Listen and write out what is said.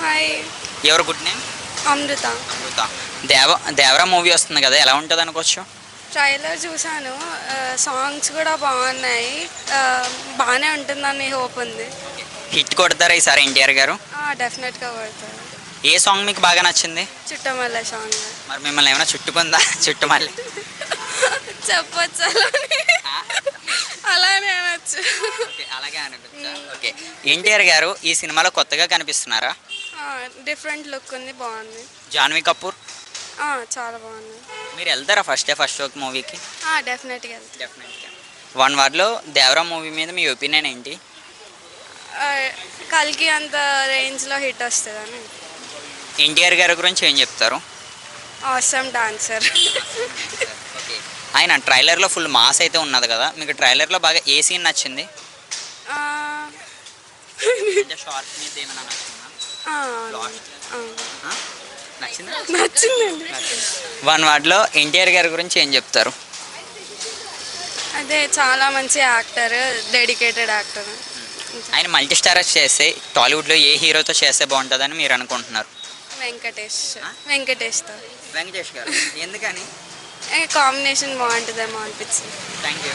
Hi. ఎవరు good name? అమృత. అమృత. Devara movie వస్తుంది కదా, ఎలా ఉంటుంది అనుకోవచ్చు? ట్రైలర్ చూశాను. సాంగ్స్ కూడా బాగున్నాయి. బాగానే ఉంటుందని హోప్ ఉంది. హిట్ కొడతారా ఈసారి ఎన్టీఆర్ గారు? డెఫినెట్గా పడతారు. ఏ సాంగ్ మీకు బాగా నచ్చింది? చుట్టమల్ల సాంగ్. మరి మిమ్మల్ని ఏమైనా చుట్టుకుందా? చుట్టుమల్లి చెప్పొచ్చు అలానే అనొచ్చు. అలాగే అనుకుంటా. ఓకే, ఎన్టీఆర్ గారు ఈ సినిమాలో కొత్తగా కనిపిస్తున్నారా? డిఫరెంట్ లుక్ ఉంది, బాగుంది. జాన్వీ కపూర్ చాలా బాగుంది. మీరు వెళ్తారా ఫస్ట్ షోకి మూవీకి? డెఫినెట్గా. వన్ వర్డ్లో దేవరా మూవీ మీద మీ ఒపీనియన్ ఏంటి? కల్కి అంత రేంజ్లో హిట్ వస్తుందని. ఎన్టీఆర్ గారి గురించి ఏం చెప్తారు? Awesome dancer. ఆయన ట్రైలర్లో ఫుల్ మాస్ అయితే ఉన్నది కదా, మీకు ట్రైలర్లో బాగా ఏ సీన్ నచ్చింది? నచ్చిందండి. వన్ వర్డ్లో ఎన్టీఆర్ గారి గురించి ఏం చెప్తారు? అదే చాలా మంచి యాక్టర్, డెడికేటెడ్ యాక్టర్. ఆయన మల్టీ స్టారర్స్ చేస్తే టాలీవుడ్లో ఏ హీరోతో చేస్తే బాగుంటుందని మీరు అనుకుంటున్నారు? వెంకటేష్తో. వెంకటేష్ గారు ఎందుకని? కాంబినేషన్ బాగుంటుందేమో అనిపించింది. Thank you.